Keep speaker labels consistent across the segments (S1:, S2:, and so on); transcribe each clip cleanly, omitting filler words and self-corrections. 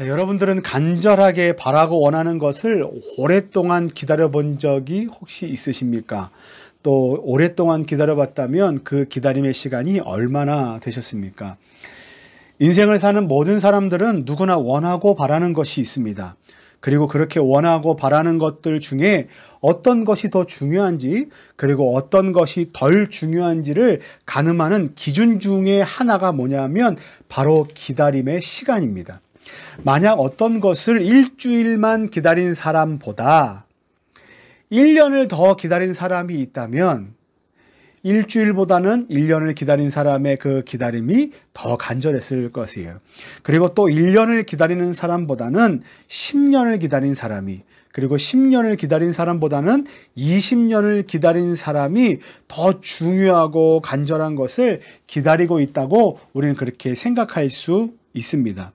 S1: 자, 여러분들은 간절하게 바라고 원하는 것을 오랫동안 기다려 본 적이 혹시 있으십니까? 또 오랫동안 기다려봤다면 그 기다림의 시간이 얼마나 되셨습니까? 인생을 사는 모든 사람들은 누구나 원하고 바라는 것이 있습니다. 그리고 그렇게 원하고 바라는 것들 중에 어떤 것이 더 중요한지, 그리고 어떤 것이 덜 중요한지를 가늠하는 기준 중에 하나가 뭐냐면 바로 기다림의 시간입니다. 만약 어떤 것을 일주일만 기다린 사람보다 1년을 더 기다린 사람이 있다면 일주일보다는 1년을 기다린 사람의 그 기다림이 더 간절했을 것이에요. 그리고 또 1년을 기다리는 사람보다는 10년을 기다린 사람이, 그리고 10년을 기다린 사람보다는 20년을 기다린 사람이 더 중요하고 간절한 것을 기다리고 있다고 우리는 그렇게 생각할 수 있습니다.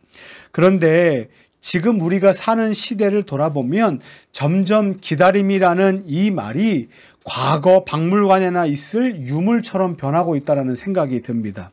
S1: 그런데 지금 우리가 사는 시대를 돌아보면 점점 기다림이라는 이 말이 과거 박물관에나 있을 유물처럼 변하고 있다는 생각이 듭니다.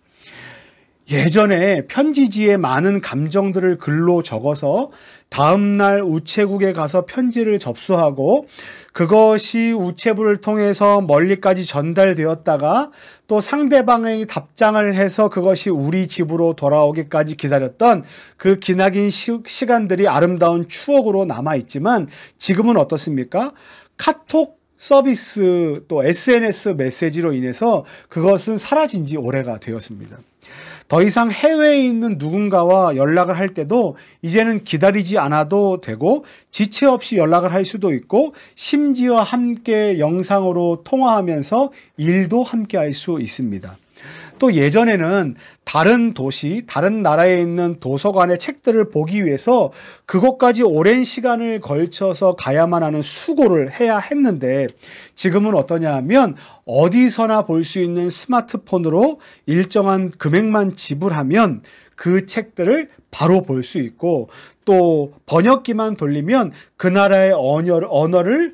S1: 예전에 편지지에 많은 감정들을 글로 적어서 다음날 우체국에 가서 편지를 접수하고 그것이 우체부를 통해서 멀리까지 전달되었다가 또 상대방의 답장을 해서 그것이 우리 집으로 돌아오기까지 기다렸던 그 기나긴 시간들이 아름다운 추억으로 남아있지만 지금은 어떻습니까? 카톡 서비스 또 SNS 메시지로 인해서 그것은 사라진 지 오래가 되었습니다. 더 이상 해외에 있는 누군가와 연락을 할 때도 이제는 기다리지 않아도 되고 지체 없이 연락을 할 수도 있고 심지어 함께 영상으로 통화하면서 일도 함께 할 수 있습니다. 또 예전에는 다른 도시, 다른 나라에 있는 도서관의 책들을 보기 위해서 그곳까지 오랜 시간을 걸쳐서 가야만 하는 수고를 해야 했는데 지금은 어떠냐 하면 어디서나 볼 수 있는 스마트폰으로 일정한 금액만 지불하면 그 책들을 바로 볼 수 있고 또 번역기만 돌리면 그 나라의 언어를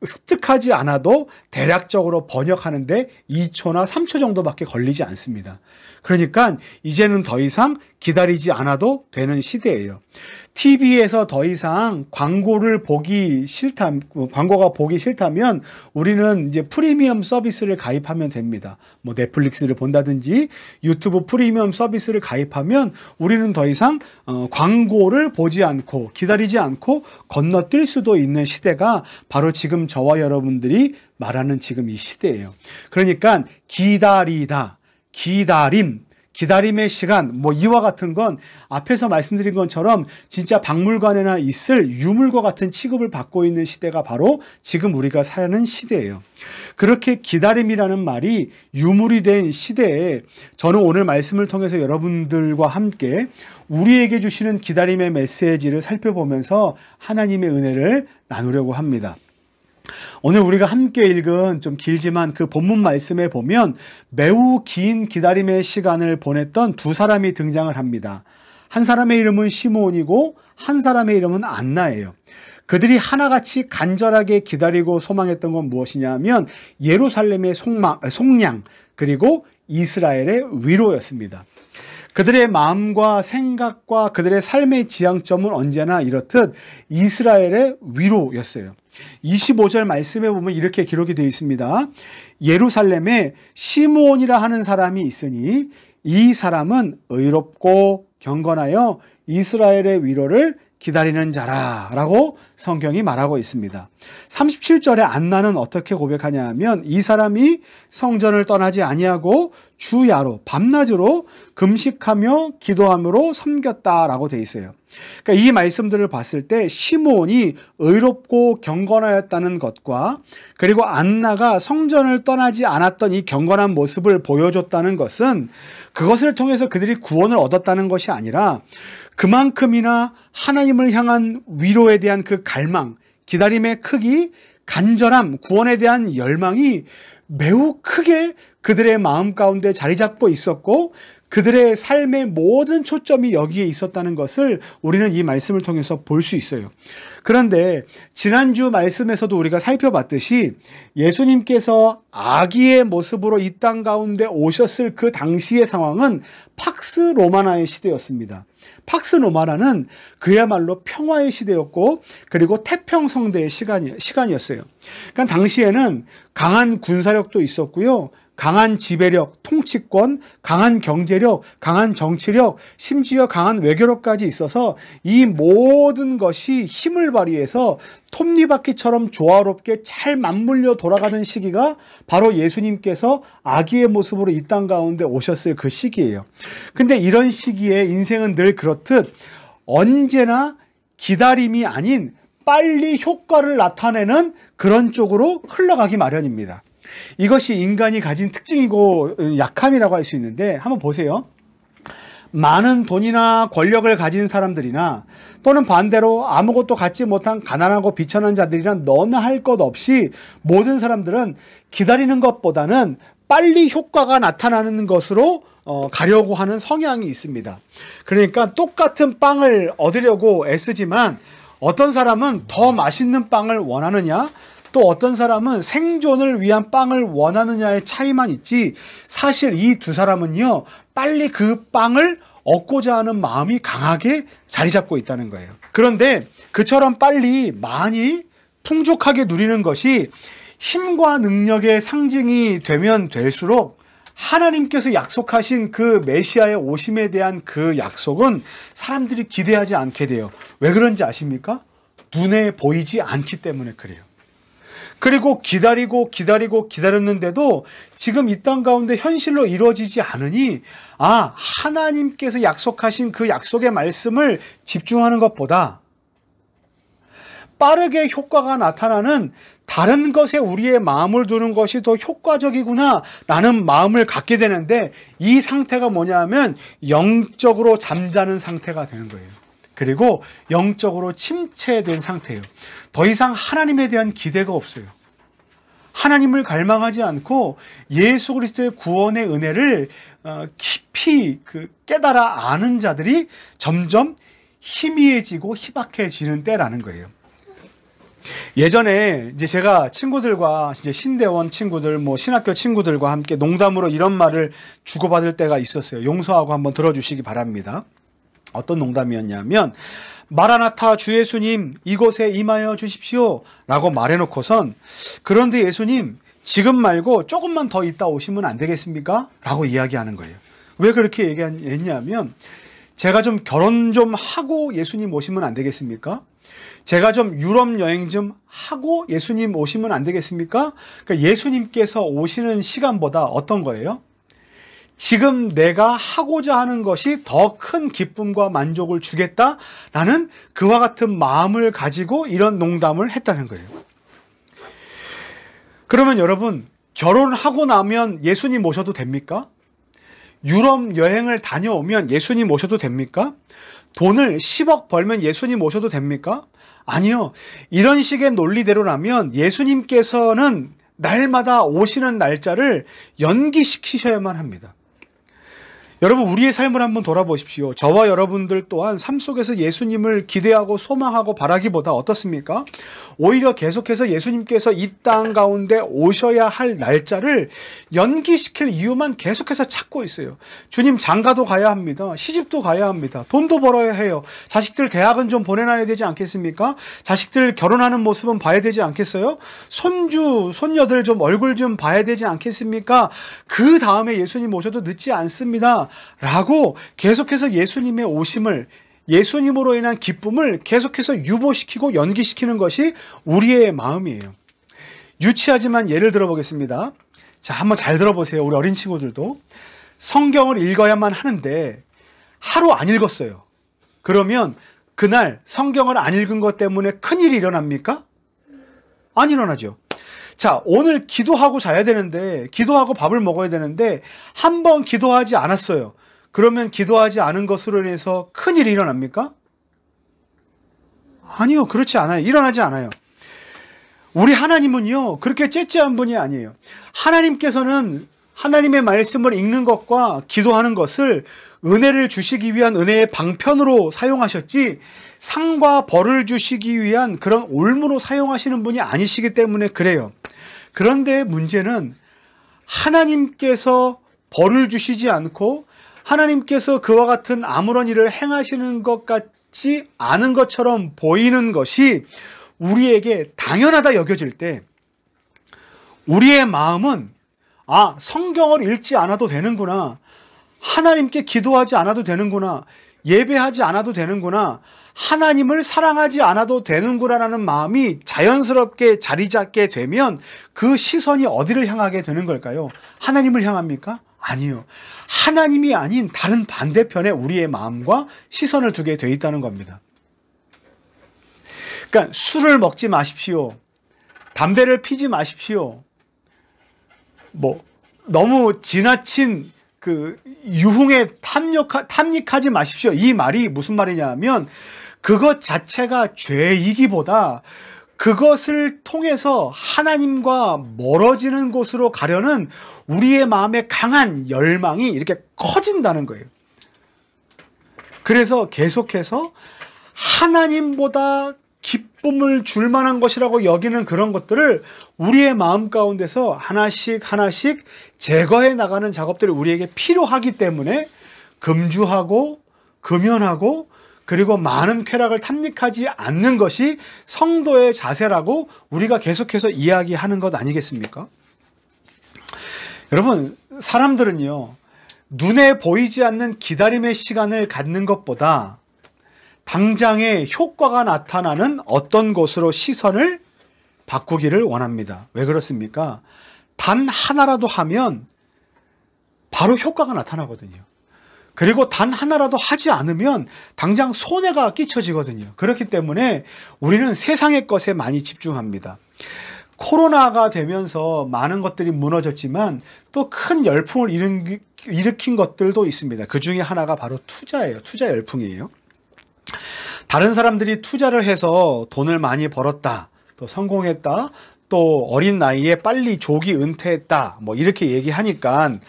S1: 습득하지 않아도 대략적으로 번역하는데 2초나 3초 정도밖에 걸리지 않습니다. 그러니까 이제는 더 이상 기다리지 않아도 되는 시대예요. TV에서 더 이상 광고가 보기 싫다면 우리는 이제 프리미엄 서비스를 가입하면 됩니다. 뭐 넷플릭스를 본다든지 유튜브 프리미엄 서비스를 가입하면 우리는 더 이상 광고를 보지 않고 기다리지 않고 건너뛸 수도 있는 시대가 바로 지금 저와 여러분들이 말하는 지금 이 시대예요. 그러니까 기다리다, 기다림의 시간, 뭐 이와 같은 건 앞에서 말씀드린 것처럼 진짜 박물관에나 있을 유물과 같은 취급을 받고 있는 시대가 바로 지금 우리가 사는 시대예요. 그렇게 기다림이라는 말이 유물이 된 시대에 저는 오늘 말씀을 통해서 여러분들과 함께 우리에게 주시는 기다림의 메시지를 살펴보면서 하나님의 은혜를 나누려고 합니다. 오늘 우리가 함께 읽은 좀 길지만 그 본문 말씀에 보면 매우 긴 기다림의 시간을 보냈던 두 사람이 등장을 합니다. 한 사람의 이름은 시므온이고 한 사람의 이름은 안나예요. 그들이 하나같이 간절하게 기다리고 소망했던 건 무엇이냐 하면 예루살렘의 속량 그리고 이스라엘의 위로였습니다. 그들의 마음과 생각과 그들의 삶의 지향점은 언제나 이렇듯 이스라엘의 위로였어요. 25절 말씀에 보면 이렇게 기록이 되어 있습니다. 예루살렘에 시므온이라 하는 사람이 있으니 이 사람은 의롭고 경건하여 이스라엘의 위로를 기다리는 자라라고 성경이 말하고 있습니다. 37절에 안나는 어떻게 고백하냐 하면 이 사람이 성전을 떠나지 아니하고 주야로 밤낮으로 금식하며 기도함으로 섬겼다라고 되어 있어요. 그러니까 이 말씀들을 봤을 때 시므온이 의롭고 경건하였다는 것과 그리고 안나가 성전을 떠나지 않았던 이 경건한 모습을 보여줬다는 것은 그것을 통해서 그들이 구원을 얻었다는 것이 아니라 그만큼이나 하나님을 향한 위로에 대한 그 갈망, 기다림의 크기, 간절함, 구원에 대한 열망이 매우 크게 그들의 마음 가운데 자리 잡고 있었고 그들의 삶의 모든 초점이 여기에 있었다는 것을 우리는 이 말씀을 통해서 볼 수 있어요. 그런데 지난주 말씀에서도 우리가 살펴봤듯이 예수님께서 아기의 모습으로 이 땅 가운데 오셨을 그 당시의 상황은 팍스 로마나의 시대였습니다. 팍스 로마나는 그야말로 평화의 시대였고 그리고 태평성대의 시간이었어요. 그러니까 당시에는 강한 군사력도 있었고요. 강한 지배력, 통치권, 강한 경제력, 강한 정치력, 심지어 강한 외교력까지 있어서 이 모든 것이 힘을 발휘해서 톱니바퀴처럼 조화롭게 잘 맞물려 돌아가는 시기가 바로 예수님께서 아기의 모습으로 이 땅 가운데 오셨을 그 시기예요. 근데 이런 시기에 인생은 늘 그렇듯 언제나 기다림이 아닌 빨리 효과를 나타내는 그런 쪽으로 흘러가기 마련입니다. 이것이 인간이 가진 특징이고 약함이라고 할 수 있는데 한번 보세요. 많은 돈이나 권력을 가진 사람들이나 또는 반대로 아무것도 갖지 못한 가난하고 비천한 자들이나 너나 할 것 없이 모든 사람들은 기다리는 것보다는 빨리 효과가 나타나는 것으로 가려고 하는 성향이 있습니다. 그러니까 똑같은 빵을 얻으려고 애쓰지만 어떤 사람은 더 맛있는 빵을 원하느냐, 또 어떤 사람은 생존을 위한 빵을 원하느냐의 차이만 있지, 사실 이 두 사람은요 빨리 그 빵을 얻고자 하는 마음이 강하게 자리 잡고 있다는 거예요. 그런데 그처럼 빨리 많이 풍족하게 누리는 것이 힘과 능력의 상징이 되면 될수록 하나님께서 약속하신 그 메시아의 오심에 대한 그 약속은 사람들이 기대하지 않게 돼요. 왜 그런지 아십니까? 눈에 보이지 않기 때문에 그래요. 그리고 기다렸는데도 지금 이 땅 가운데 현실로 이루어지지 않으니 하나님께서 약속하신 그 약속의 말씀을 집중하는 것보다 빠르게 효과가 나타나는 다른 것에 우리의 마음을 두는 것이 더 효과적이구나 라는 마음을 갖게 되는데, 이 상태가 뭐냐면 영적으로 잠자는 상태가 되는 거예요. 그리고 영적으로 침체된 상태예요. 더 이상 하나님에 대한 기대가 없어요. 하나님을 갈망하지 않고 예수 그리스도의 구원의 은혜를 깊이 깨달아 아는 자들이 점점 희미해지고 희박해지는 때라는 거예요. 예전에 이제 제가 친구들과 이제 신대원 친구들, 신학교 친구들과 함께 농담으로 이런 말을 주고받을 때가 있었어요. 용서하고 한번 들어주시기 바랍니다. 어떤 농담이었냐면, 마라나타 주 예수님 이곳에 임하여 주십시오 라고 말해놓고선, 그런데 예수님 지금 말고 조금만 더 있다 오시면 안 되겠습니까? 라고 이야기하는 거예요. 왜 그렇게 얘기했냐면, 제가 좀 결혼 좀 하고 예수님 오시면 안 되겠습니까? 제가 좀 유럽 여행 좀 하고 예수님 오시면 안 되겠습니까? 그러니까 예수님께서 오시는 시간보다 어떤 거예요? 지금 내가 하고자 하는 것이 더 큰 기쁨과 만족을 주겠다라는 그와 같은 마음을 가지고 이런 농담을 했다는 거예요. 그러면 여러분, 결혼하고 나면 예수님 모셔도 됩니까? 유럽 여행을 다녀오면 예수님 모셔도 됩니까? 돈을 10억 벌면 예수님 모셔도 됩니까? 아니요. 이런 식의 논리대로라면 예수님께서는 날마다 오시는 날짜를 연기시키셔야만 합니다. 여러분, 우리의 삶을 한번 돌아보십시오. 저와 여러분들 또한 삶 속에서 예수님을 기대하고 소망하고 바라기보다 어떻습니까? 오히려 계속해서 예수님께서 이 땅 가운데 오셔야 할 날짜를 연기시킬 이유만 계속해서 찾고 있어요. 주님, 장가도 가야 합니다. 시집도 가야 합니다. 돈도 벌어야 해요. 자식들 대학은 좀 보내놔야 되지 않겠습니까? 자식들 결혼하는 모습은 봐야 되지 않겠어요? 손주, 손녀들 좀 얼굴 좀 봐야 되지 않겠습니까? 그 다음에 예수님 오셔도 늦지 않습니다. 라고 계속해서 예수님의 오심을, 예수님으로 인한 기쁨을 계속해서 유보시키고 연기시키는 것이 우리의 마음이에요. 유치하지만 예를 들어보겠습니다. 자, 한번 잘 들어보세요. 우리 어린 친구들도. 성경을 읽어야만 하는데 하루 안 읽었어요. 그러면 그날 성경을 안 읽은 것 때문에 큰일이 일어납니까? 안 일어나죠. 자, 오늘 기도하고 자야 되는데, 기도하고 밥을 먹어야 되는데 한 번 기도하지 않았어요. 그러면 기도하지 않은 것으로 인해서 큰일이 일어납니까? 아니요, 그렇지 않아요. 일어나지 않아요. 우리 하나님은요, 그렇게 째째한 분이 아니에요. 하나님께서는 하나님의 말씀을 읽는 것과 기도하는 것을 은혜를 주시기 위한 은혜의 방편으로 사용하셨지 상과 벌을 주시기 위한 그런 올무로 사용하시는 분이 아니시기 때문에 그래요. 그런데 문제는 하나님께서 벌을 주시지 않고 하나님께서 그와 같은 아무런 일을 행하시는 것 같지 않은 것처럼 보이는 것이 우리에게 당연하다 여겨질 때 우리의 마음은 성경을 읽지 않아도 되는구나. 하나님께 기도하지 않아도 되는구나. 예배하지 않아도 되는구나. 하나님을 사랑하지 않아도 되는구나라는 마음이 자연스럽게 자리 잡게 되면 그 시선이 어디를 향하게 되는 걸까요? 하나님을 향합니까? 아니요. 하나님이 아닌 다른 반대편에 우리의 마음과 시선을 두게 돼 있다는 겁니다. 그러니까 술을 먹지 마십시오. 담배를 피지 마십시오. 너무 지나친 그 유흥에 탐닉하지 마십시오. 이 말이 무슨 말이냐 하면 그것 자체가 죄이기보다 그것을 통해서 하나님과 멀어지는 곳으로 가려는 우리의 마음의 강한 열망이 이렇게 커진다는 거예요. 그래서 계속해서 하나님보다 기쁨을 줄 만한 것이라고 여기는 그런 것들을 우리의 마음 가운데서 하나씩 제거해 나가는 작업들이 우리에게 필요하기 때문에 금주하고 금연하고 그리고 많은 쾌락을 탐닉하지 않는 것이 성도의 자세라고 우리가 계속해서 이야기하는 것 아니겠습니까? 여러분, 사람들은요, 눈에 보이지 않는 기다림의 시간을 갖는 것보다 당장의 효과가 나타나는 어떤 것으로 시선을 바꾸기를 원합니다. 왜 그렇습니까? 단 하나라도 하면 바로 효과가 나타나거든요. 그리고 단 하나라도 하지 않으면 당장 손해가 끼쳐지거든요. 그렇기 때문에 우리는 세상의 것에 많이 집중합니다. 코로나가 되면서 많은 것들이 무너졌지만 또 큰 열풍을 일으킨 것들도 있습니다. 그 중에 하나가 바로 투자예요. 투자 열풍이에요. 다른 사람들이 투자를 해서 돈을 많이 벌었다, 또 성공했다, 또 어린 나이에 빨리 조기 은퇴했다, 이렇게 얘기하니까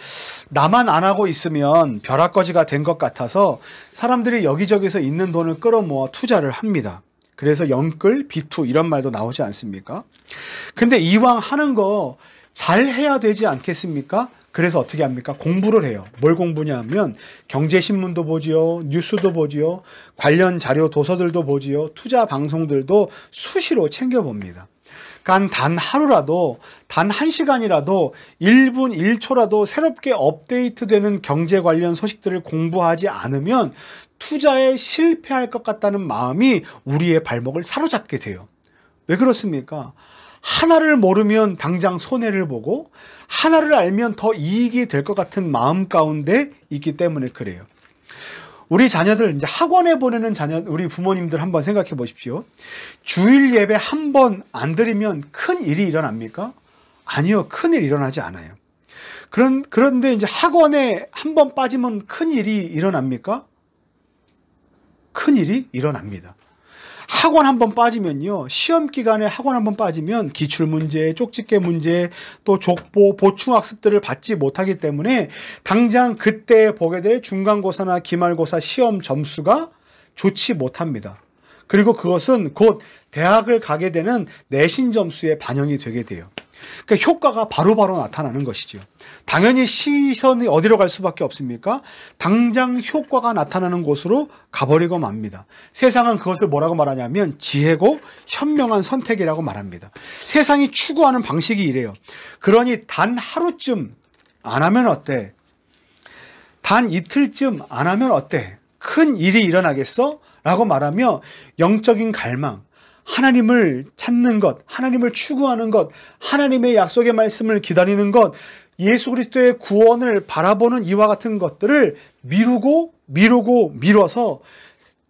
S1: 나만 안 하고 있으면 벼락거지가 된 것 같아서 사람들이 여기저기서 있는 돈을 끌어모아 투자를 합니다. 그래서 영끌, 비투 이런 말도 나오지 않습니까? 근데 이왕 하는 거 잘 해야 되지 않겠습니까? 그래서 어떻게 합니까? 공부를 해요. 뭘 공부냐 하면 경제신문도 보지요, 뉴스도 보지요, 관련 자료 도서들도 보지요, 투자 방송들도 수시로 챙겨봅니다. 그러니까 단 하루라도, 단 1시간이라도 1분 1초라도 새롭게 업데이트되는 경제 관련 소식들을 공부하지 않으면 투자에 실패할 것 같다는 마음이 우리의 발목을 사로잡게 돼요. 왜 그렇습니까? 하나를 모르면 당장 손해를 보고 하나를 알면 더 이익이 될 것 같은 마음 가운데 있기 때문에 그래요. 우리 자녀들 이제 학원에 보내는 우리 부모님들 한번 생각해 보십시오. 주일 예배 한 번 안 드리면 큰 일이 일어납니까? 아니요, 큰 일 일어나지 않아요. 그런데 이제 학원에 한 번 빠지면 큰 일이 일어납니까? 큰 일이 일어납니다. 학원 한 번 빠지면요, 시험 기간에 학원 한 번 빠지면 기출문제, 쪽집게 문제, 또 족보, 보충학습들을 받지 못하기 때문에 당장 그때 보게 될 중간고사나 기말고사 시험 점수가 좋지 못합니다. 그리고 그것은 곧 대학을 가게 되는 내신 점수에 반영이 되게 돼요. 그러니까 효과가 바로바로 나타나는 것이죠. 당연히 시선이 어디로 갈 수밖에 없습니까? 당장 효과가 나타나는 곳으로 가버리고 맙니다. 세상은 그것을 뭐라고 말하냐면 지혜고 현명한 선택이라고 말합니다. 세상이 추구하는 방식이 이래요. 그러니 단 하루쯤 안 하면 어때? 단 이틀쯤 안 하면 어때? 큰 일이 일어나겠어? 라고 말하며 영적인 갈망, 하나님을 찾는 것, 하나님을 추구하는 것, 하나님의 약속의 말씀을 기다리는 것, 예수 그리스도의 구원을 바라보는 이와 같은 것들을 미뤄서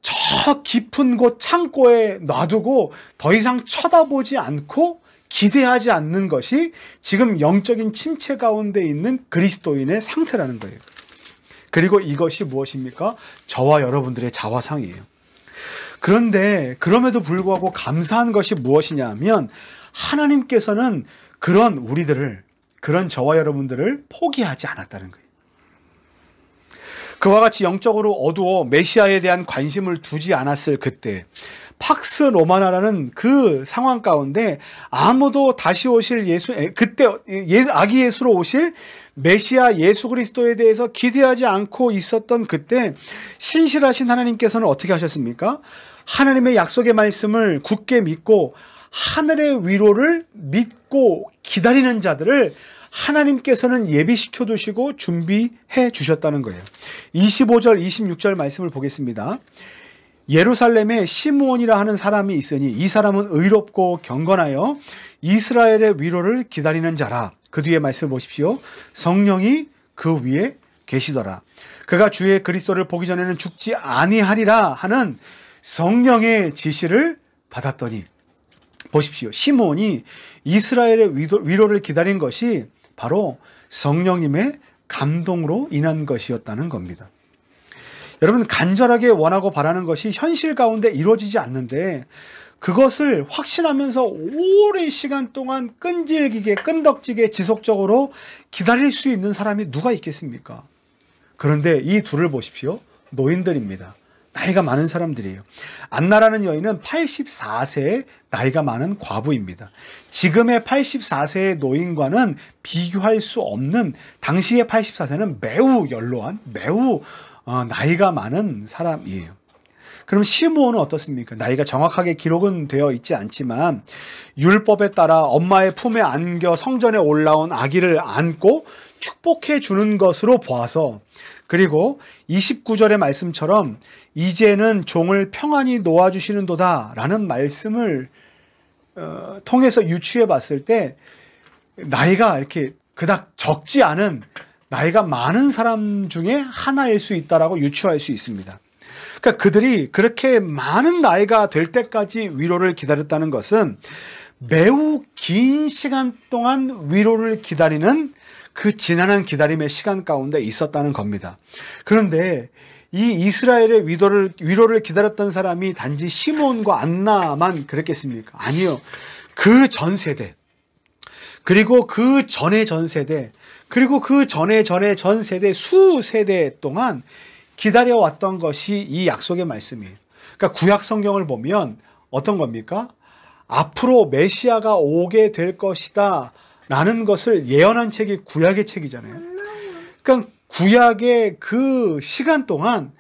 S1: 저 깊은 곳 창고에 놔두고 더 이상 쳐다보지 않고 기대하지 않는 것이 지금 영적인 침체 가운데 있는 그리스도인의 상태라는 거예요. 그리고 이것이 무엇입니까? 저와 여러분들의 자화상이에요. 그런데 그럼에도 불구하고 감사한 것이 무엇이냐 하면 하나님께서는 그런 우리들을, 그런 저와 여러분들을 포기하지 않았다는 거예요. 그와 같이 영적으로 어두워 메시아에 대한 관심을 두지 않았을 그때, 팍스 로마나라는 그 상황 가운데 아무도 다시 오실 그때 아기 예수로 오실 메시아 예수 그리스도에 대해서 기대하지 않고 있었던 그때, 신실하신 하나님께서는 어떻게 하셨습니까? 하나님의 약속의 말씀을 굳게 믿고 하늘의 위로를 믿고 기다리는 자들을 하나님께서는 예비시켜 두시고 준비해 주셨다는 거예요. 25절 26절 말씀을 보겠습니다. 예루살렘에 시므온이라 하는 사람이 있으니 이 사람은 의롭고 경건하여 이스라엘의 위로를 기다리는 자라. 그 뒤에 말씀 보십시오. 성령이 그 위에 계시더라. 그가 주의 그리스도를 보기 전에는 죽지 아니하리라 하는 성령의 지시를 받았더니, 보십시오. 시므온이 이스라엘의 위로를 기다린 것이 바로 성령님의 감동으로 인한 것이었다는 겁니다. 여러분, 간절하게 원하고 바라는 것이 현실 가운데 이루어지지 않는데 그것을 확신하면서 오랜 시간 동안 끈질기게 끈덕지게 지속적으로 기다릴 수 있는 사람이 누가 있겠습니까? 그런데 이 둘을 보십시오. 노인들입니다. 나이가 많은 사람들이에요. 안나라는 여인은 84세의 나이가 많은 과부입니다. 지금의 84세의 노인과는 비교할 수 없는, 당시의 84세는 매우 연로한, 매우 나이가 많은 사람이에요. 그럼 시므온은 어떻습니까? 나이가 정확하게 기록은 되어 있지 않지만 율법에 따라 엄마의 품에 안겨 성전에 올라온 아기를 안고 축복해 주는 것으로 보아서, 그리고 29절의 말씀처럼 이제는 종을 평안히 놓아주시는도다 라는 말씀을 통해서 유추해 봤을 때 나이가 이렇게 그닥 적지 않은, 나이가 많은 사람 중에 하나일 수 있다라고 유추할 수 있습니다. 그러니까 그들이 그렇게 많은 나이가 될 때까지 위로를 기다렸다는 것은 매우 긴 시간 동안 위로를 기다리는 그 지난한 기다림의 시간 가운데 있었다는 겁니다. 그런데 이 이스라엘의 위로를 기다렸던 사람이 단지 시므온과 안나만 그랬겠습니까? 아니요. 그 전 세대, 그리고 그 전의 전 세대, 그리고 그 전의 전 세대, 수세대 동안 기다려왔던 것이 이 약속의 말씀이에요. 그러니까 구약 성경을 보면 어떤 겁니까? 앞으로 메시아가 오게 될 것이다 라는 것을 예언한 책이 구약의 책이잖아요. 그러니까 구약의 그 시간 동안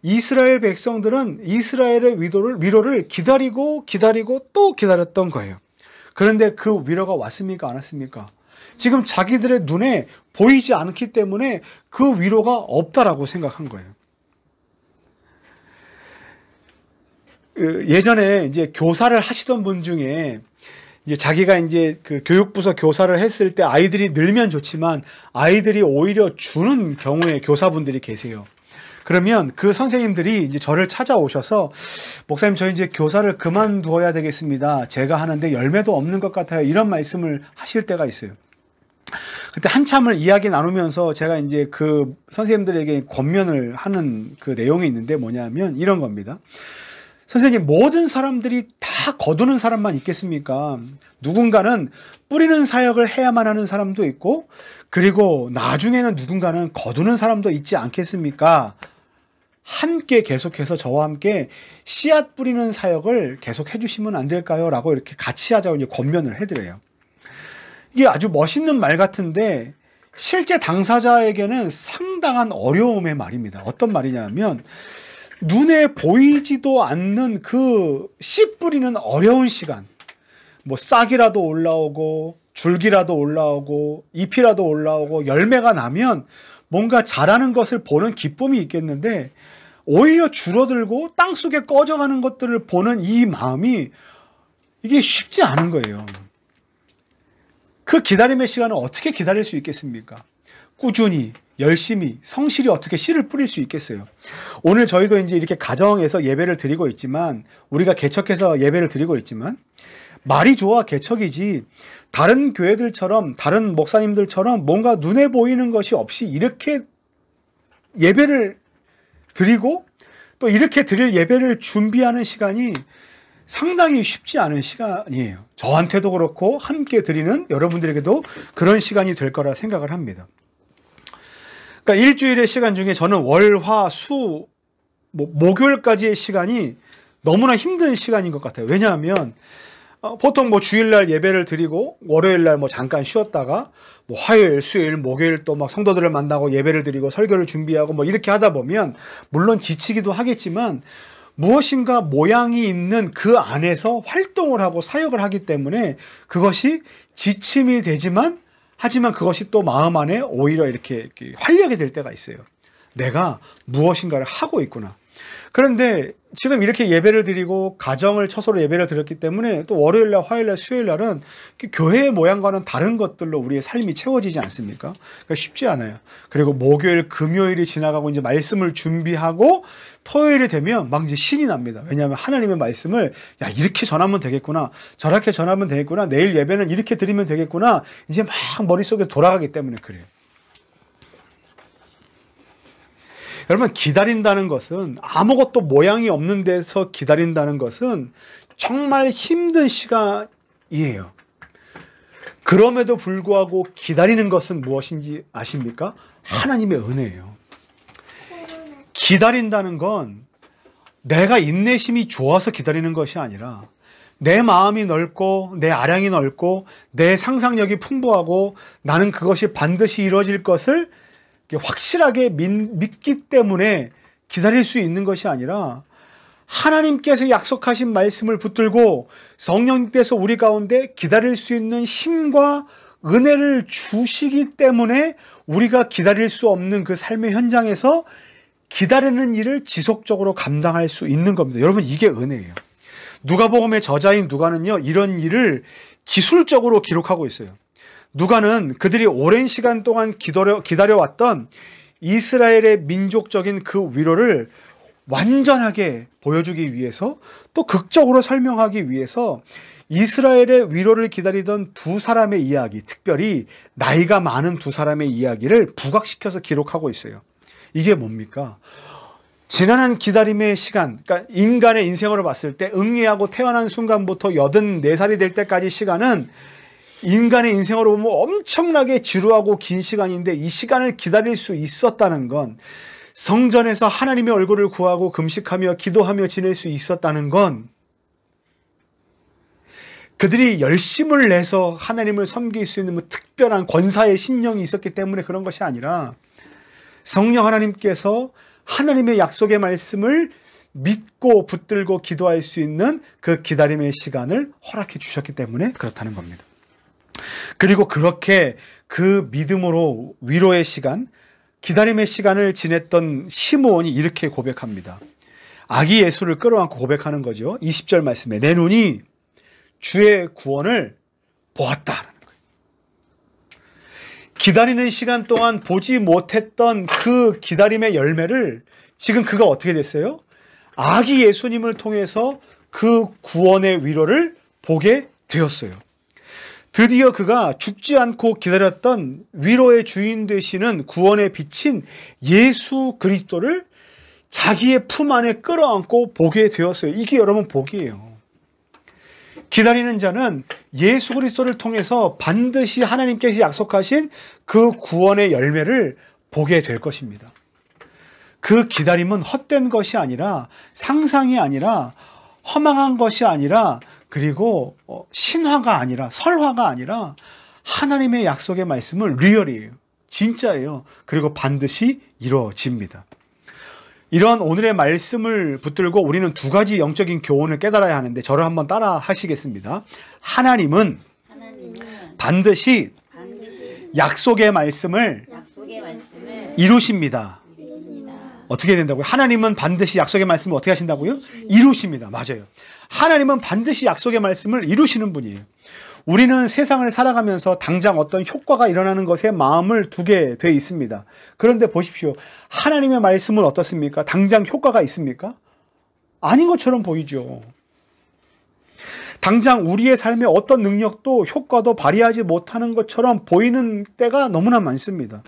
S1: 이스라엘 백성들은 이스라엘의 위로를 기다리고 또 기다렸던 거예요. 그런데 그 위로가 왔습니까? 안 왔습니까? 지금 자기들의 눈에 보이지 않기 때문에 그 위로가 없다라고 생각한 거예요. 예전에 이제 교사를 하시던 분 중에 이제 자기가 이제 그 교육부서 교사를 했을 때 아이들이 늘면 좋지만 아이들이 오히려 주는 경우에 교사분들이 계세요. 그러면 그 선생님들이 이제 저를 찾아오셔서, 목사님, 저 이제 교사를 그만두어야 되겠습니다. 제가 하는데 열매도 없는 것 같아요. 이런 말씀을 하실 때가 있어요. 그때 한참을 이야기 나누면서 제가 이제 그 선생님들에게 권면을 하는 그 내용이 있는데 뭐냐면 이런 겁니다. 선생님, 모든 사람들이 다 거두는 사람만 있겠습니까? 누군가는 뿌리는 사역을 해야만 하는 사람도 있고, 그리고 나중에는 누군가는 거두는 사람도 있지 않겠습니까? 함께 계속해서 저와 함께 씨앗 뿌리는 사역을 계속 해주시면 안 될까요? 라고 이렇게 같이 하자고 이제 권면을 해드려요. 이게 아주 멋있는 씨 같은데 실제 당사자에게는 상당한 어려움의 말입니다. 어떤 말이냐면 눈에 보이지도 않는 그 씨 뿌리는 어려운 시간, 뭐 싹이라도 올라오고 줄기라도 올라오고 잎이라도 올라오고 열매가 나면 뭔가 자라는 것을 보는 기쁨이 있겠는데 오히려 줄어들고 땅속에 꺼져가는 것들을 보는 이 마음이 이게 쉽지 않은 거예요. 그 기다림의 시간을 어떻게 기다릴 수 있겠습니까? 꾸준히, 열심히, 성실히 어떻게 씨를 뿌릴 수 있겠어요? 오늘 저희도 이제 이렇게 가정에서 예배를 드리고 있지만, 우리가 개척해서 예배를 드리고 있지만, 말이 좋아 개척이지, 다른 교회들처럼, 다른 목사님들처럼 뭔가 눈에 보이는 것이 없이 이렇게 예배를 드리고, 또 이렇게 드릴 예배를 준비하는 시간이 상당히 쉽지 않은 시간이에요. 저한테도 그렇고 함께 드리는 여러분들에게도 그런 시간이 될 거라 생각을 합니다. 그러니까 일주일의 시간 중에 저는 월, 화, 수, 목요일까지의 시간이 너무나 힘든 시간인 것 같아요. 왜냐하면 보통 주일날 예배를 드리고 월요일날 잠깐 쉬었다가 화요일, 수요일, 목요일 또 막 성도들을 만나고 예배를 드리고 설교를 준비하고 이렇게 하다 보면 물론 지치기도 하겠지만 무엇인가 모양이 있는 그 안에서 활동을 하고 사역을 하기 때문에 그것이 지침이 되지만 하지만 그것이 또 마음 안에 오히려 이렇게 활력이 될 때가 있어요. 내가 무엇인가를 하고 있구나. 그런데 지금 이렇게 예배를 드리고 가정을 처소로 예배를 드렸기 때문에 또 월요일날, 화요일날, 수요일날은 교회의 모양과는 다른 것들로 우리의 삶이 채워지지 않습니까? 그러니까 쉽지 않아요. 그리고 목요일, 금요일이 지나가고 이제 말씀을 준비하고 토요일이 되면 막 이제 신이 납니다. 왜냐하면 하나님의 말씀을 야 이렇게 전하면 되겠구나, 저렇게 전하면 되겠구나, 내일 예배는 이렇게 드리면 되겠구나, 이제 막 머릿속에 돌아가기 때문에 그래요. 여러분, 기다린다는 것은, 아무것도 모양이 없는 데서 기다린다는 것은 정말 힘든 시간이에요. 그럼에도 불구하고 기다리는 것은 무엇인지 아십니까? 하나님의 은혜예요. 기다린다는 건 내가 인내심이 좋아서 기다리는 것이 아니라 내 마음이 넓고 내 아량이 넓고 내 상상력이 풍부하고 나는 그것이 반드시 이루어질 것을 확실하게 믿기 때문에 기다릴 수 있는 것이 아니라 하나님께서 약속하신 말씀을 붙들고 성령님께서 우리 가운데 기다릴 수 있는 힘과 은혜를 주시기 때문에 우리가 기다릴 수 없는 그 삶의 현장에서 기다리는 일을 지속적으로 감당할 수 있는 겁니다. 여러분, 이게 은혜예요. 누가복음의 저자인 누가는요, 이런 일을 기술적으로 기록하고 있어요. 누가는 그들이 오랜 시간 동안 기다려왔던 이스라엘의 민족적인 그 위로를 완전하게 보여주기 위해서, 또 극적으로 설명하기 위해서 이스라엘의 위로를 기다리던 두 사람의 이야기, 특별히 나이가 많은 두 사람의 이야기를 부각시켜서 기록하고 있어요. 이게 뭡니까? 지난한 기다림의 시간, 그러니까 인간의 인생으로 봤을 때 응애하고 태어난 순간부터 84살이 될 때까지 시간은 인간의 인생으로 보면 엄청나게 지루하고 긴 시간인데, 이 시간을 기다릴 수 있었다는 건, 성전에서 하나님의 얼굴을 구하고 금식하며 기도하며 지낼 수 있었다는 건, 그들이 열심을 내서 하나님을 섬길 수 있는 특별한 권사의 심령이 있었기 때문에 그런 것이 아니라 성령 하나님께서 하나님의 약속의 말씀을 믿고 붙들고 기도할 수 있는 그 기다림의 시간을 허락해 주셨기 때문에 그렇다는 겁니다. 그리고 그렇게 그 믿음으로 위로의 시간, 기다림의 시간을 지냈던 시므온이 이렇게 고백합니다. 아기 예수를 끌어안고 고백하는 거죠. 20절 말씀에 내 눈이 주의 구원을 보았다라는 거예요. 기다리는 시간 동안 보지 못했던 그 기다림의 열매를 지금 그가 어떻게 됐어요? 아기 예수님을 통해서 그 구원의 위로를 보게 되었어요. 드디어 그가 죽지 않고 기다렸던 위로의 주인 되시는 구원의 빛인 예수 그리스도를 자기의 품 안에 끌어안고 보게 되었어요. 이게 여러분 복이에요. 기다리는 자는 예수 그리스도를 통해서 반드시 하나님께서 약속하신 그 구원의 열매를 보게 될 것입니다. 그 기다림은 헛된 것이 아니라, 상상이 아니라, 허망한 것이 아니라, 그리고 신화가 아니라, 설화가 아니라 하나님의 약속의 말씀은 리얼이에요. 진짜예요. 그리고 반드시 이루어집니다. 이런 오늘의 말씀을 붙들고 우리는 두 가지 영적인 교훈을 깨달아야 하는데, 저를 한번 따라 하시겠습니다. 하나님은 반드시 약속의 말씀을 이루십니다. 어떻게 된다고요? 하나님은 반드시 약속의 말씀을 어떻게 하신다고요? 이루십니다. 맞아요. 하나님은 반드시 약속의 말씀을 이루시는 분이에요. 우리는 세상을 살아가면서 당장 어떤 효과가 일어나는 것에 마음을 두게 돼 있습니다. 그런데 보십시오. 하나님의 말씀은 어떻습니까? 당장 효과가 있습니까? 아닌 것처럼 보이죠. 당장 우리의 삶에 어떤 능력도 효과도 발휘하지 못하는 것처럼 보이는 때가 너무나 많습니다.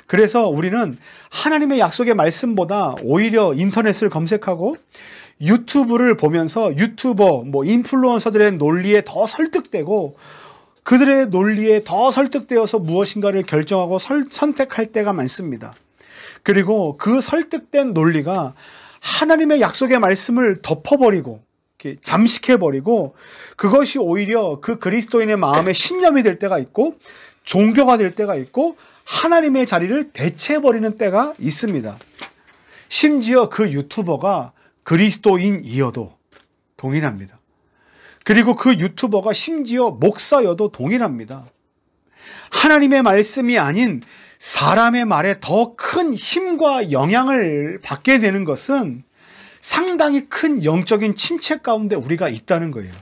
S1: 그래서 우리는 하나님의 약속의 말씀보다 오히려 인터넷을 검색하고 유튜브를 보면서 유튜버, 인플루언서들의 논리에 더 설득되고 그들의 논리에 더 설득되어서 무엇인가를 결정하고 선택할 때가 많습니다. 그리고 그 설득된 논리가 하나님의 약속의 말씀을 덮어버리고 잠식해버리고 그것이 오히려 그 그리스도인의 마음에 신념이 될 때가 있고 종교가 될 때가 있고 하나님의 자리를 대체해버리는 때가 있습니다. 심지어 그 유튜버가 그리스도인이어도 동일합니다. 그리고 그 유튜버가 심지어 목사여도 동일합니다. 하나님의 말씀이 아닌 사람의 말에 더 큰 힘과 영향을 받게 되는 것은 상당히 큰 영적인 침체 가운데 우리가 있다는 거예요.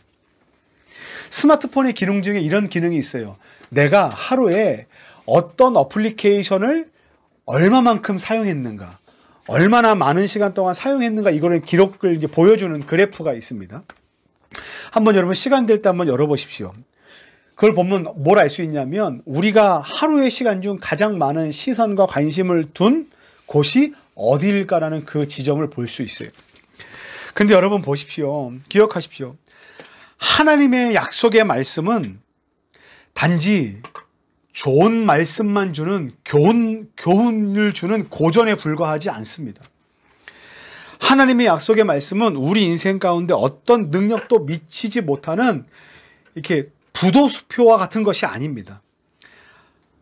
S1: 스마트폰의 기능 중에 이런 기능이 있어요. 내가 하루에 어떤 어플리케이션을 얼마만큼 사용했는가, 얼마나 많은 시간 동안 사용했는가, 이거를 기록을 이제 보여주는 그래프가 있습니다. 한번 여러분 시간 될 때 한번 열어보십시오. 그걸 보면 뭘 알 수 있냐면 우리가 하루의 시간 중 가장 많은 시선과 관심을 둔 곳이 어디일까라는 그 지점을 볼 수 있어요. 근데 여러분 보십시오. 기억하십시오. 하나님의 약속의 말씀은 단지 좋은 말씀만 주는 교훈을 주는 고전에 불과하지 않습니다. 하나님의 약속의 말씀은 우리 인생 가운데 어떤 능력도 미치지 못하는 이렇게 부도수표와 같은 것이 아닙니다.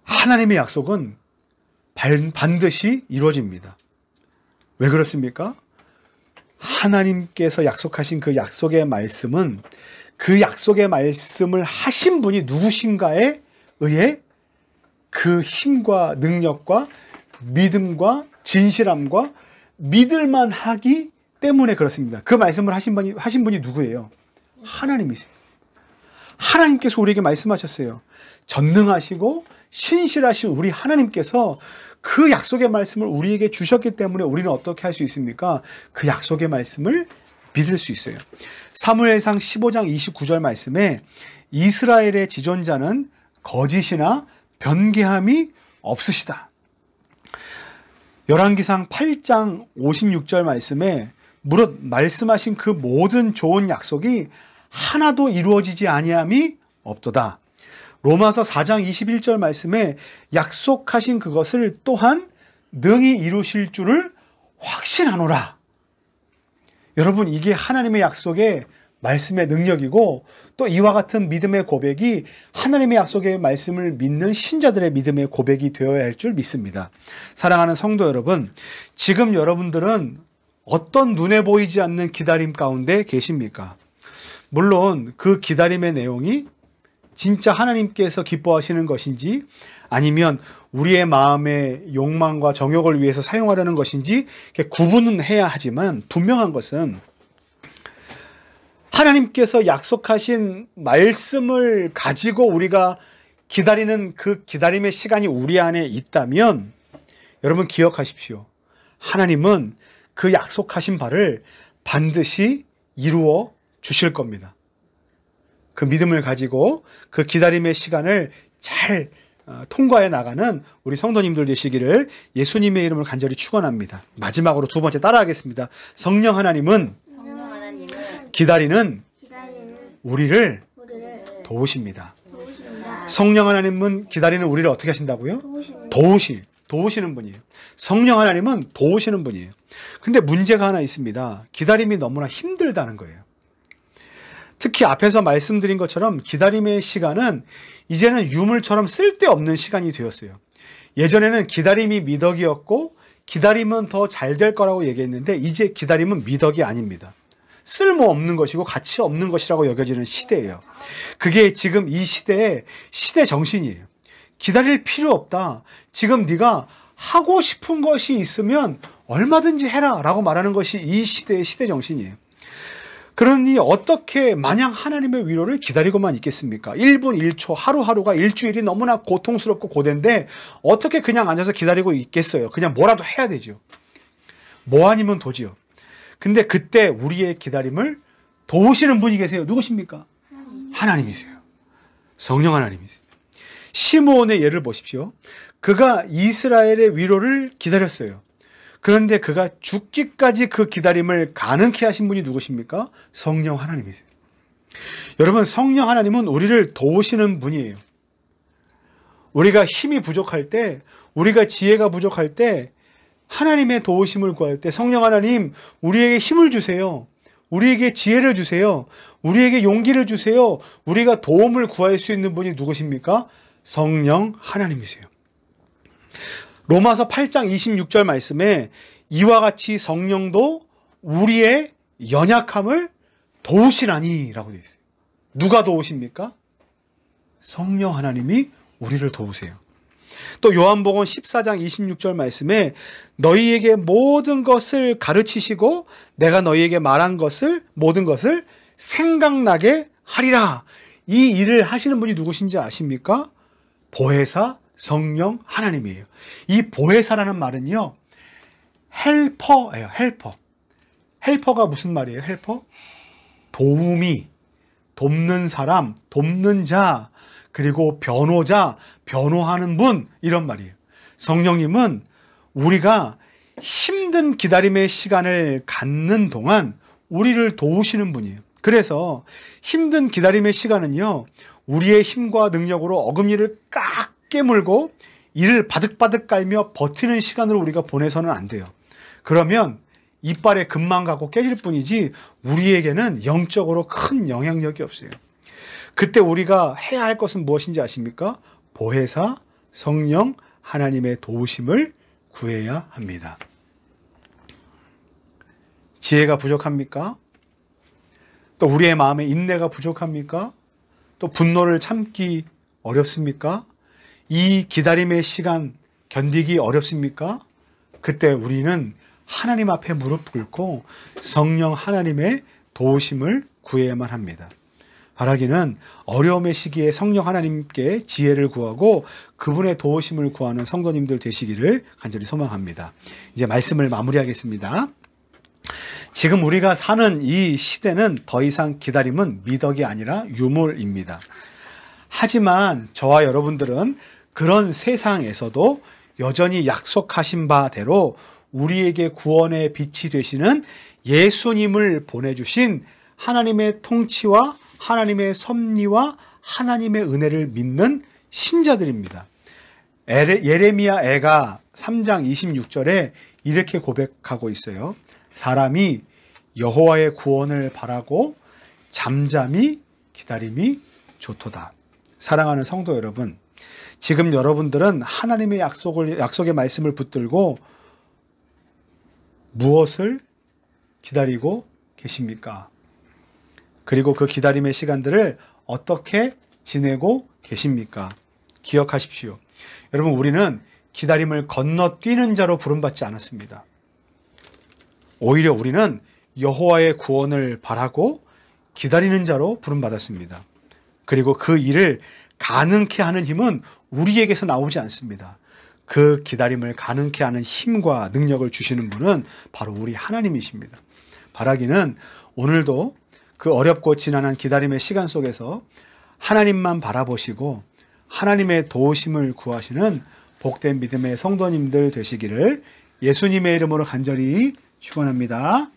S1: 하나님의 약속은 반드시 이루어집니다. 왜 그렇습니까? 하나님께서 약속하신 그 약속의 말씀은 그 약속의 말씀을 하신 분이 누구신가에 의해 그 힘과 능력과 믿음과 진실함과 믿을만 하기 때문에 그렇습니다. 그 말씀을 하신 분이 누구예요? 하나님이세요. 하나님께서 우리에게 말씀하셨어요. 전능하시고 신실하신 우리 하나님께서 그 약속의 말씀을 우리에게 주셨기 때문에 우리는 어떻게 할 수 있습니까? 그 약속의 말씀을 믿을 수 있어요. 사무엘상 15장 29절 말씀에 이스라엘의 지존자는 거짓이나 변개함이 없으시다. 열왕기상 8장 56절 말씀에 무릇 말씀하신 그 모든 좋은 약속이 하나도 이루어지지 아니함이 없도다. 로마서 4장 21절 말씀에 약속하신 그것을 또한 능히 이루실 줄을 확신하노라. 여러분, 이게 하나님의 약속의 말씀의 능력이고 또 이와 같은 믿음의 고백이 하나님의 약속의 말씀을 믿는 신자들의 믿음의 고백이 되어야 할 줄 믿습니다. 사랑하는 성도 여러분, 지금 여러분들은 어떤 눈에 보이지 않는 기다림 가운데 계십니까? 물론 그 기다림의 내용이 진짜 하나님께서 기뻐하시는 것인지 아니면 우리의 마음의 욕망과 정욕을 위해서 사용하려는 것인지 구분은 해야 하지만 분명한 것은 하나님께서 약속하신 말씀을 가지고 우리가 기다리는 그 기다림의 시간이 우리 안에 있다면 여러분 기억하십시오. 하나님은 그 약속하신 바를 반드시 이루어 주실 겁니다. 그 믿음을 가지고 그 기다림의 시간을 잘 통과해 나가는 우리 성도님들 되시기를 예수님의 이름을 간절히 축원합니다. 마지막으로 두 번째 따라하겠습니다. 성령 하나님은 기다리는 우리를 도우십니다. 성령 하나님은 기다리는 우리를 어떻게 하신다고요? 도우시는 분이에요. 성령 하나님은 도우시는 분이에요. 근데 문제가 하나 있습니다. 기다림이 너무나 힘들다는 거예요. 특히 앞에서 말씀드린 것처럼 기다림의 시간은 이제는 유물처럼 쓸데없는 시간이 되었어요. 예전에는 기다림이 미덕이었고 기다림은 더 잘 될 거라고 얘기했는데 이제 기다림은 미덕이 아닙니다. 쓸모없는 것이고 가치 없는 것이라고 여겨지는 시대예요. 그게 지금 이 시대의 시대 정신이에요. 기다릴 필요 없다. 지금 네가 하고 싶은 것이 있으면 얼마든지 해라 라고 말하는 것이 이 시대의 시대 정신이에요. 그러니 어떻게 마냥 하나님의 위로를 기다리고만 있겠습니까? 1분 1초 하루하루가 일주일이 너무나 고통스럽고 고된데 어떻게 그냥 앉아서 기다리고 있겠어요? 그냥 뭐라도 해야 되죠. 뭐 아니면 도지요. 근데 그때 우리의 기다림을 도우시는 분이 계세요. 누구십니까? 하나님이세요. 성령 하나님이세요. 시므온의 예를 보십시오. 그가 이스라엘의 위로를 기다렸어요. 그런데 그가 죽기까지 그 기다림을 가능케 하신 분이 누구십니까? 성령 하나님이세요. 여러분, 성령 하나님은 우리를 도우시는 분이에요. 우리가 힘이 부족할 때, 우리가 지혜가 부족할 때, 하나님의 도우심을 구할 때 성령 하나님 우리에게 힘을 주세요. 우리에게 지혜를 주세요. 우리에게 용기를 주세요. 우리가 도움을 구할 수 있는 분이 누구십니까? 성령 하나님이세요. 로마서 8장 26절 말씀에 이와 같이 성령도 우리의 연약함을 도우시나니 라고 되어 있어요. 누가 도우십니까? 성령 하나님이 우리를 도우세요. 또 요한복음 14장 26절 말씀에 너희에게 모든 것을 가르치시고 내가 너희에게 말한 것을 모든 것을 생각나게 하리라. 이 일을 하시는 분이 누구신지 아십니까? 보혜사 성령 하나님이에요. 이 보혜사라는 말은요, 헬퍼예요. 헬퍼. 헬퍼가 무슨 말이에요? 헬퍼? 도우미, 돕는 사람, 돕는 자, 그리고 변호자, 변호하는 분, 이런 말이에요. 성령님은 우리가 힘든 기다림의 시간을 갖는 동안 우리를 도우시는 분이에요. 그래서 힘든 기다림의 시간은요, 우리의 힘과 능력으로 어금니를 꽉 깨물고 이를 바득바득 깔며 버티는 시간으로 우리가 보내서는 안 돼요. 그러면 이빨에 금만 가고 깨질 뿐이지 우리에게는 영적으로 큰 영향력이 없어요. 그때 우리가 해야 할 것은 무엇인지 아십니까? 보혜사 성령 하나님의 도우심을 구해야 합니다. 지혜가 부족합니까? 또 우리의 마음에 인내가 부족합니까? 또 분노를 참기 어렵습니까? 이 기다림의 시간 견디기 어렵습니까? 그때 우리는 하나님 앞에 무릎 꿇고 성령 하나님의 도우심을 구해야만 합니다. 바라기는 어려움의 시기에 성령 하나님께 지혜를 구하고 그분의 도우심을 구하는 성도님들 되시기를 간절히 소망합니다. 이제 말씀을 마무리하겠습니다. 지금 우리가 사는 이 시대는 더 이상 기다림은 미덕이 아니라 유물입니다. 하지만 저와 여러분들은 그런 세상에서도 여전히 약속하신 바대로 우리에게 구원의 빛이 되시는 예수님을 보내주신 하나님의 통치와 하나님의 섭리와 하나님의 은혜를 믿는 신자들입니다. 예레미야 애가 3장 26절에 이렇게 고백하고 있어요. 사람이 여호와의 구원을 바라고 잠잠히 기다림이 좋도다. 사랑하는 성도 여러분, 지금 여러분들은 하나님의 약속의 말씀을 붙들고 무엇을 기다리고 계십니까? 그리고 그 기다림의 시간들을 어떻게 지내고 계십니까? 기억하십시오. 여러분, 우리는 기다림을 건너뛰는 자로 부름받지 않았습니다. 오히려 우리는 여호와의 구원을 바라고 기다리는 자로 부름받았습니다. 그리고 그 일을 가능케 하는 힘은 우리에게서 나오지 않습니다. 그 기다림을 가능케 하는 힘과 능력을 주시는 분은 바로 우리 하나님이십니다. 바라기는 오늘도 그 어렵고 지난한 기다림의 시간 속에서 하나님만 바라보시고 하나님의 도우심을 구하시는 복된 믿음의 성도님들 되시기를 예수님의 이름으로 간절히 축원합니다.